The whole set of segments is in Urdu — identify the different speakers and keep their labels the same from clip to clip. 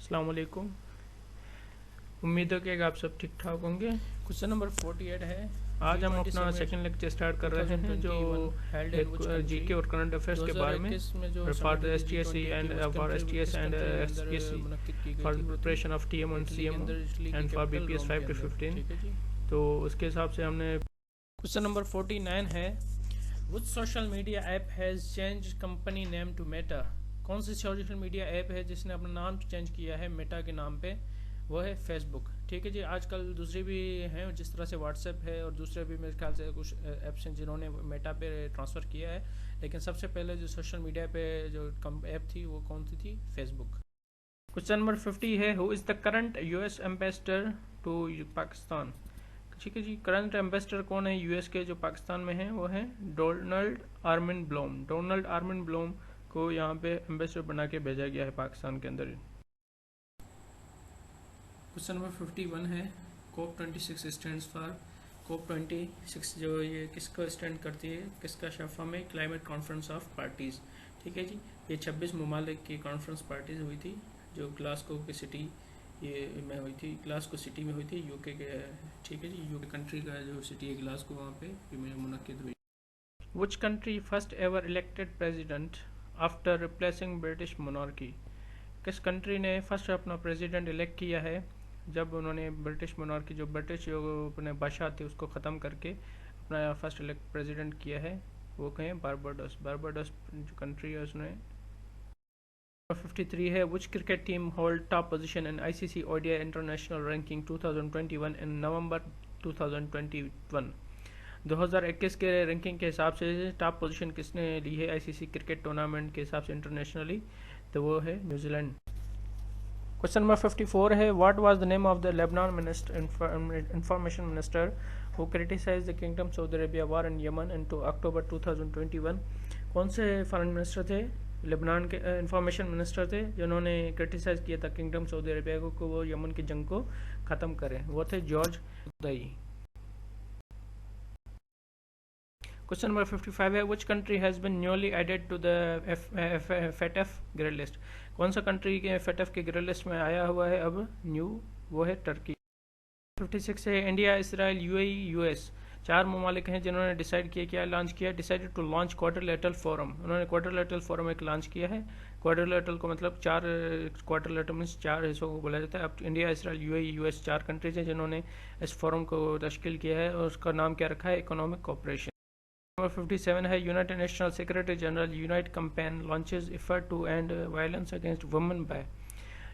Speaker 1: السلام علیکم. امید ہے کہ آپ سب ٹھیک ٹھاک ہوں گے.
Speaker 2: کوشچن نمبر 48 ہے.
Speaker 1: آج ہم اپنا سیکنڈ لیکچر اسٹارٹ کر رہے ہیں جو جی کے اور کرنٹ افیئرس کے بارے میں for S T S C and for S T S and S P S C for preparation of T M and C M and for B P S 5 to 15. تو اس کے حساب سے ہم نے
Speaker 2: کوشچن نمبر 49 ہے. Which social media app has changed company name to Meta؟ کون سی سوشل میڈیا ایپ ہے جس نے اپنا نام چینج کیا ہے میٹا کے نام پہ؟ وہ ہے فیس بک. ٹھیک ہے جی. آج کل دوسری بھی ہیں جس طرح سے واٹس ایپ ہے اور دوسرے بھی میرے خیال سے کچھ ایپس ہیں جنہوں نے میٹا پہ ٹرانسفر کیا ہے, لیکن سب سے پہلے جو سوشل میڈیا پہ جو ایپ تھی وہ کون سی تھی؟ فیس بک.
Speaker 1: کوشچن نمبر 50 ہے who is the current U S ambassador to Pakistan? ٹھیک ہے جی. کرنٹ ایمبیسڈر کون ہے یو ایس کے جو پاکستان میں ہیں؟ وہ ہیں ڈونلڈ آرمن بلوم. ڈونلڈ آرمن بلوم کو یہاں پہ ایمبیسڈر بنا کے بھیجا گیا ہے پاکستان کے اندر.
Speaker 2: کوشچن نمبر 51 ہے. کوپ 26 اسٹینڈس فار. کوپ 26 جو یہ کس کو اسٹینڈ کرتی ہے, کس کا شفا میں؟ Climate conference of parties. ٹھیک ہے جی. یہ 26 ممالک کی کانفرنس پارٹیز ہوئی تھی جو گلاسکو کی سٹی یہ میں ہوئی تھی. گلاسکو سٹی میں ہوئی تھی یو کے. ٹھیک ہے جی. یو کے کنٹری کا جو سٹی ہے گلاسکو, وہاں پہ منعقد ہوئی.
Speaker 1: Which country first ever elected president after replacing British monarchy؟ کس کنٹری نے فرسٹ اپنا پریزیڈنٹ الیکٹ کیا ہے جب انہوں نے برٹش مونارکی جو برٹش جو اپنے بادشاہ تھے اس کو ختم کر کے اپنا فرسٹ الیکٹ پریزیڈنٹ کیا ہے؟ وہ کہیں بارباڈوس. بارباڈوس جو کنٹری ہے اس نے. 53 ہے. Which cricket team hold top position in I C C O D I international ranking 2021 in November 2021؟ 2021 کے رینکنگ کے حساب سے ٹاپ پوزیشن کس نے لی ہے آئی سی سی کرکٹ ٹورنامنٹ کے حساب سے انٹرنیشنلی؟ تو وہ ہے نیوزی لینڈ. کوشچن نمبر 54 ہے. What was the name of the Lebanon information minister who criticise the kingdom Saudi Arabia war in Yemen in October 2021؟ کون سے فارن منسٹر تھے؟ لبنان کے انفارمیشن منسٹر تھے جنہوں نے کریٹیسائز کیا تھا کنگڈم سعودی عربیہ کو کہ وہ یمن کی جنگ کو ختم کریں. وہ تھے جارج دئی. کوشچن نمبر 55 ہے. Which country has been newly added to the FATF grey list? کون سا کنٹری کے FATF کے گرے لسٹ میں آیا ہوا ہے اب نیو؟ وہ ہے ٹرکی. 56 ہے. انڈیا, اسرائیل, UAE, US چار ممالک ہیں جنہوں نے ڈیسائیڈ کیا کیا لانچ کیا decide to launch quarter forum. انہوں نے کوارٹر فورم ایک لانچ کیا ہے. کوارٹر کو مطلب چار کوارٹر مینس چار حصوں کو بولا جاتا ہے. اب انڈیا, اسرائیل, UAE, US چار کنٹریز ہیں جنہوں نے اس فورم کو تشکیل کیا ہے اور اس کا نام کیا رکھا ہے؟ Economic cooperation. نمبر 57 ہے. United National Secretary General unite campaign launches effort to end violence against women by.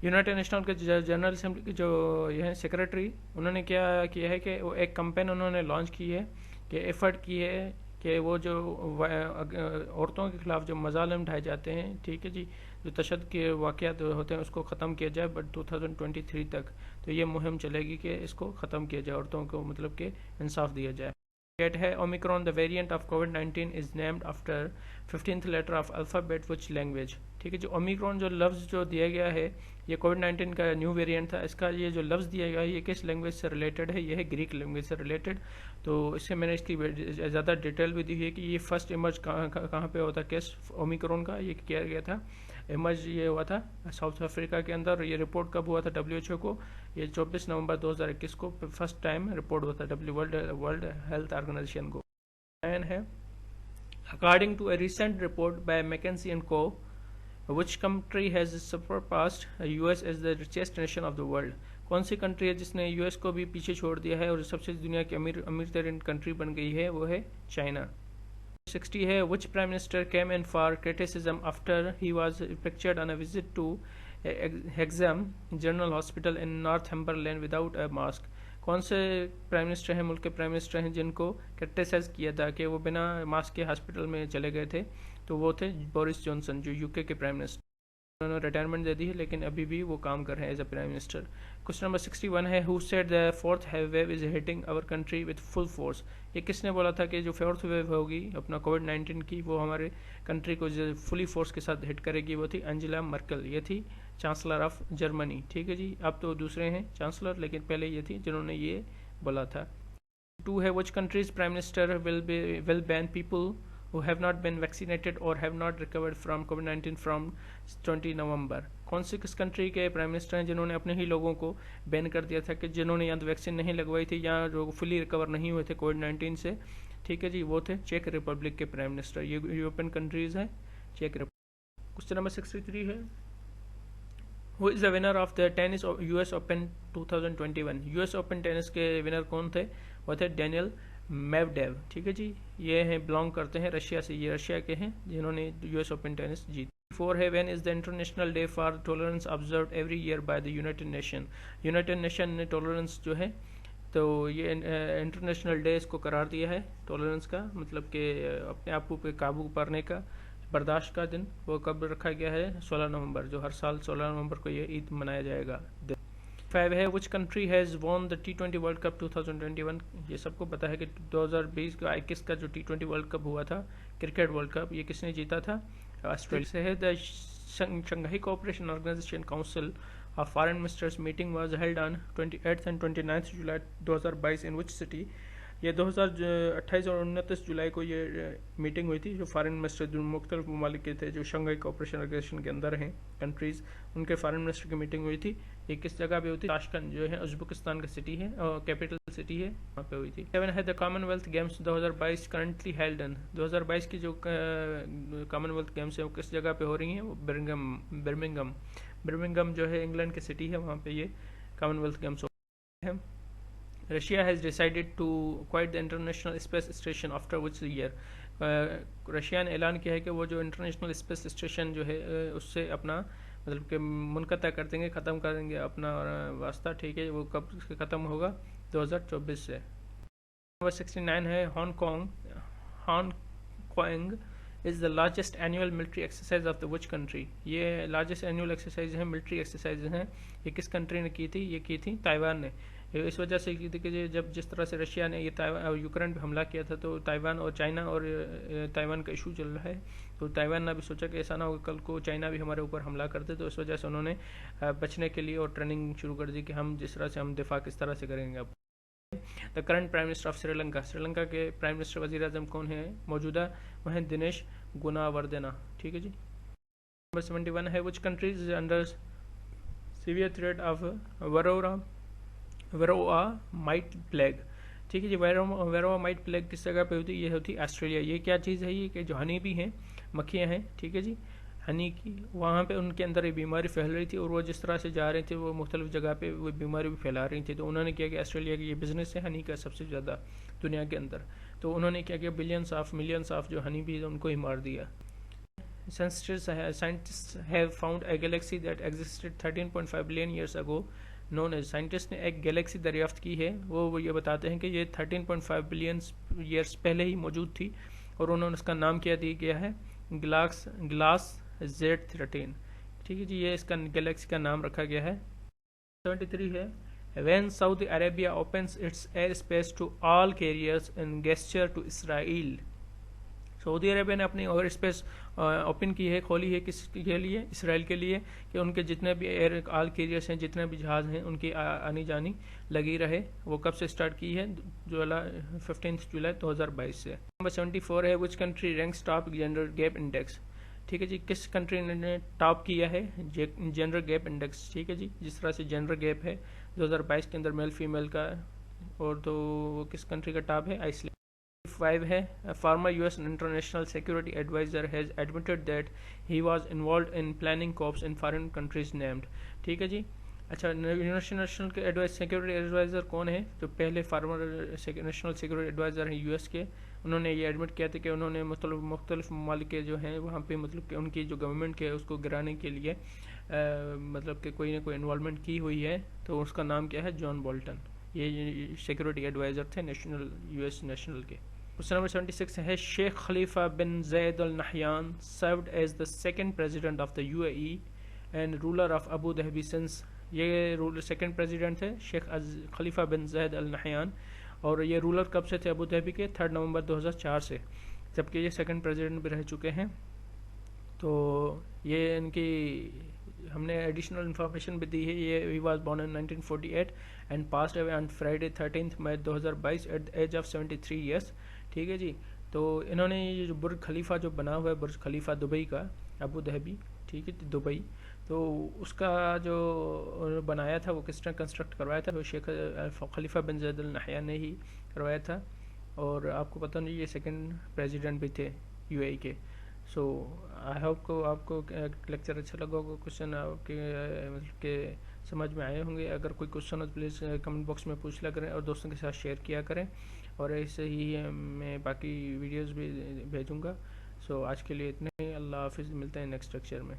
Speaker 1: United National کے جنرل اسمبلی کے جو یہ ہیں سیکرٹری, انہوں نے کیا کیا ہے کہ وہ ایک کمپین انہوں نے لانچ کی ہے کہ ایفرٹ کی ہے کہ وہ جو عورتوں کے خلاف جو مظالم ڈھائے جاتے ہیں, ٹھیک ہے جی, جو تشدد کے واقعات ہوتے ہیں اس کو ختم کیا جائے بٹ 2023 تک. تو یہ مہم چلے گی کہ اس کو ختم کیا جائے, عورتوں کو مطلب کہ انصاف دیا جائے. ہے Omicron the variant of COVID-19 is named after 15th letter of alphabet which language. ٹھیک ہے جو اومیکرون جو لفظ جو دیا گیا ہے یہ COVID-19 کا نیو ویریئنٹ تھا. اس کا یہ جو لفظ دیا گیا ہے یہ کس لینگویج سے ریلیٹڈ ہے؟ یہ ہے گریک لینگویج سے ریلیٹڈ. تو اس سے میں نے اس کی زیادہ ڈیٹیل بھی دی ہے کہ یہ فرسٹ ایمرج کہاں پہ ہوتا کیس اومیکرون کا یہ کیا گیا تھا. ایمرج یہ ہوا تھا ساؤتھ افریقہ کے اندر. یہ رپورٹ کب ہوا تھا WHO کو؟ یہ 24 نومبر 2021 کو فرسٹ ٹائم رپورٹ ہوا تھا ورلڈ ہیلتھ آرگنائزیشن کو. ہے according to a recent report by McKinsey and Co which country has surpassed US as the richest nation of the world? کون سی کنٹری ہے جس نے US کو بھی پیچھے چھوڑ دیا ہے اور سب سے دنیا کی امیر ترین کنٹری بن گئی ہے؟ وہ ہے چائنا. 60 ہے. Which prime minister came in for criticism after he was pictured on a visit to Hexham general hospital in Northumberland without a mask? کون سے پرائم منسٹر ہیں, ملک کے پرائم منسٹر ہیں جن کو کرٹیسائز کیا تھا کہ وہ بنا ماسک کے ہاسپٹل میں چلے گئے تھے؟ تو وہ تھے بورس جانسن جو UK کے پرائم منسٹر. انہوں نے ریٹائرمنٹ دے دی ہے لیکن ابھی بھی وہ کام کر رہے ہیں as a prime minister. Question number 61 ہے. Who said the fourth wave is hitting our country with full force? یہ کس نے بولا تھا کہ جو فورتھ ویو ہوگی اپنا COVID-19 کی وہ ہمارے کنٹری کو فلی فورس کے ساتھ ہٹ کرے گی؟ وہ تھی انجلا مرکل. یہ تھی چانسلر آف جرمنی. ٹھیک ہے جی. اب تو دوسرے ہیں چانسلر لیکن پہلے یہ تھی جنہوں نے یہ بولا تھا. 2 ہے. Which countries prime minister will ban people who have not been vaccinated or have not recovered from COVID-19 from 20 نومبر؟ کون سی کس کنٹری کے پرائم منسٹر ہیں جنہوں نے اپنے ہی لوگوں کو بین کر دیا تھا کہ جنہوں نے یا تو ویکسین نہیں لگوائی تھی یا جو فلی ریکور نہیں ہوئے تھے کووڈ-19 سے، ٹھیک ہے جی، وہ تھے چیک ریپبلک کے پرائم منسٹر. یہ یورپین کنٹریز ہیں چیک ریپبلک. کوسچن نمبر 63 ہے Who is the winner of the tennis US Open 2021؟ U S open tennis کے ونر کون تھے؟ وہ تھے ڈینیل میوڈیو. ٹھیک ہے جی، یہ ہیں بلانگ کرتے ہیں رشیا سے، یہ رشیا کے ہیں جنہوں نے یو ایس اوپن ٹینس جیت. 4 ہے when is the international day for tolerance observed every year by the United Nation? United Nation نے ٹالرنس جو ہے تو یہ انٹرنیشنل ڈے اس کو قرار دیا ہے ٹالرنس کا، مطلب کہ اپنے آپ پہ قابو پانے کا، برداشت کا دن. وہ کب رکھا گیا ہے؟ 16 نومبر، جو ہر سال 16 نومبر کو یہ عید منایا جائے گا. 5 ہے وچ کنٹری ہیز وون دا T20 ورلڈ کپ 2021؟ یہ سب کو پتا ہے کہ 2020 کا 21 کا جو T20 ورلڈ کپ ہوا تھا کرکٹ ورلڈ کپ، یہ کس نے جیتا تھا؟ آسٹریلیا سے ہے. The Shanghai cooperation organisation council of foreign ministers meeting was held on 28 and 29 July 2022 in which city? یہ 2028 اور 29 جولائی کو یہ میٹنگ ہوئی تھی جو فارن منسٹر جو مختلف ممالک کے تھے جو شنگھائی کوآپریشن آرگنائزیشن کے اندر ہیں کنٹریز، ان کے فارن منسٹر کی میٹنگ ہوئی تھی. یہ کس جگہ پہ ہوئی تھی؟ تاشکند جو ہے ازبکستان کا سٹی ہے اور کیپٹل سٹی ہے، وہاں پہ ہوئی تھی. 7 ہے the common wealth games 2022 currently held in? 2022 کی جو کامن ویلتھ گیمز ہیں وہ کس جگہ پہ ہو رہی ہیں؟ وہ برمنگھم جو ہے انگلینڈ کی سٹی ہے، وہاں پہ یہ کامن ویلتھ گیمز ہو رہی ہیں. Russia has decided to quit the international space station after which year? Russia نے اعلان کیا ہے کہ وہ جو انٹرنیشنل اسپیس اسٹیشن جو ہے اس سے اپنا مطلب کہ منقطع کر دیں گے، ختم کر دیں گے اپنا واسطہ. ٹھیک ہے، وہ کب ختم ہوگا؟ 2024 سے. نمبر 69 ہے Hong Kong is the largest annual military exercise of the which country? یہ لارجسٹ اینول ایکسرسائز ہیں، ملٹری ایکسرسائز ہیں، یہ کس کنٹری نے کی تھی؟ یہ کی تھی تائیوان نے. اس وجہ سے کی تھی کہ جب جس طرح سے رشیا نے یہ یوکرین پہ حملہ کیا تھا تو تائیوان اور چائنا اور تائیوان کا ایشو چل رہا ہے، تو تائیوان نے بھی سوچا کہ ایسا نہ ہوگا کل کو چائنا بھی ہمارے اوپر حملہ کرتے، تو اس وجہ سے انہوں نے بچنے کے لیے اور ٹریننگ شروع کر دی کہ ہم جس طرح سے ہم دفاع کس طرح سے کریں گے. اب the current prime minister of Sri Lanka, Sri Lanka کے پرائم منسٹر وزیر اعظم کون ہیں موجودہ؟ وہ ہیں دنیش گناوردنا. ٹھیک ہے جی. نمبر 71 ہے which countries under severe threat of Varroa mite plague? ٹھیک ہے جی، ویروا مائٹ پلیگ کس جگہ پہ ہوتی؟ یہ ہوتی آسٹریلیا. یہ کیا چیز ہے؟ یہ کہ جو ہنی بھی ہیں، مکھیاں ہیں، ٹھیک ہے جی، ہنی کی، وہاں پہ ان کے اندر یہ بیماری پھیل رہی تھی اور وہ جس طرح سے جا رہے تھے وہ مختلف جگہ پہ وہ بیماری بھی پھیلا رہی تھی، تو انہوں نے کیا کہ آسٹریلیا کی یہ بزنس ہے ہنی کا سب سے زیادہ دنیا کے اندر، تو انہوں نے کیا کیا ملینس آف جو ہنی بھی ان کو ہی مار دیا. Scientists have found a galaxy that existed 13.5 billion years ago known as. Scientist نے ایک گلیکسی دریافت کی ہے، وہ یہ بتاتے ہیں کہ یہ 13.5 بلین ایئرس پہلے ہی موجود تھی اور انہوں نے اس کا نام کیا دیا گیا ہے گلاس Z13. ٹھیک ہے جی، یہ اس کا گلیکسی کا نام رکھا گیا ہے. 73 ہے when Saudi Arabia opens its airspace to all carriers in gesture to Israel؟ سعودی عربیہ نے اپنی اور اسپیس اوپن کی ہے، کھولی ہے، کس کے لیے؟ اسرائیل کے لیے، کہ ان کے جتنے بھی ایئر آل کیریئرس ہیں، جتنے بھی جہاز ہیں، ان کی آنی جانی لگی رہے. وہ کب سے اسٹارٹ کی ہے؟ 15 جولائی 2022 سے. نمبر 74 ہے which country ranks top gender gap index? ٹھیک ہے جی، کس کنٹری نے ٹاپ کیا ہے جینڈر گیپ انڈیکس؟ ٹھیک ہے جی، جس طرح سے جینڈر گیپ ہے 2022 کے اندر میل فیمیل کا، اور تو وہ کس کنٹری کا ٹاپ ہے؟ Ice land. 5 ہے former US international security adviser has admitted that he was involved in planning coups in foreign countries named. ٹھیک ہے جی. اچھا، نیشنل کے سیکورٹی ایڈوائزر کون ہے؟ جو پہلے فارمر نیشنل سیکورٹی ایڈوائزر ہیں US کے، انہوں نے یہ ایڈمٹ کیا تھا کہ انہوں نے مختلف ممالک کے جو ہیں وہاں پہ مطلب کہ ان کی جو گورنمنٹ ہے اس کو گرانے کے لیے مطلب کہ کوئی نہ کوئی انوالومنٹ کی ہوئی ہے، تو اس کا نام کیا ہے؟ John Bolton. یہ سیکورٹی ایڈوائزر تھے US نیشنل کے. Question number 76 ہے Sheikh Khalifa bin Zayed Al Nahyan served as the second president of the UAE and ruler of Abu Dhabi since. یہ سیکنڈ پریزیڈنٹ تھے شیخ خلیفہ بن زید النہیان، اور یہ رولر کب سے تھے ابو دھابی کے؟ 3 نومبر 2004 سے، جبکہ یہ سیکنڈ پریزیڈنٹ بھی رہ چکے ہیں. تو یہ ان کی ہم نے ایڈیشنل انفارمیشن بھی دی ہے. یہ he was born in 1948 and passed away on Friday 13 May 2022 at the age of 73 years. ٹھیک ہے جی. تو انہوں نے یہ جو برج خلیفہ جو بنا ہوا ہے برج خلیفہ دبئی کا، ابو دھابی، ٹھیک ہے دبئی، تو اس کا جو بنایا تھا وہ کس طرح کنسٹرکٹ کروایا تھا، وہ شیخ خلیفہ بن زید النہیان نے ہی کروایا تھا، اور آپ کو پتہ نہیں یہ سیکنڈ پریزیڈنٹ بھی تھے یو اے ای کے. سو آئی ہوپ آپ کو لیکچر اچھا لگا ہوگا، کوشچن آپ کے مطلب کہ سمجھ میں آئے ہوں گے. اگر کوئی کوشچن ہو تو پلیز کمنٹ باکس میں پوچھ لیا کریں اور دوستوں کے ساتھ شیئر کیا کریں، اور ایسے ہی میں باقی ویڈیوز بھی بھیجوں گا. سو آج کے لیے اتنے ہی. اللہ حافظ، ملتے ہیں نیکسٹ لیکچر میں.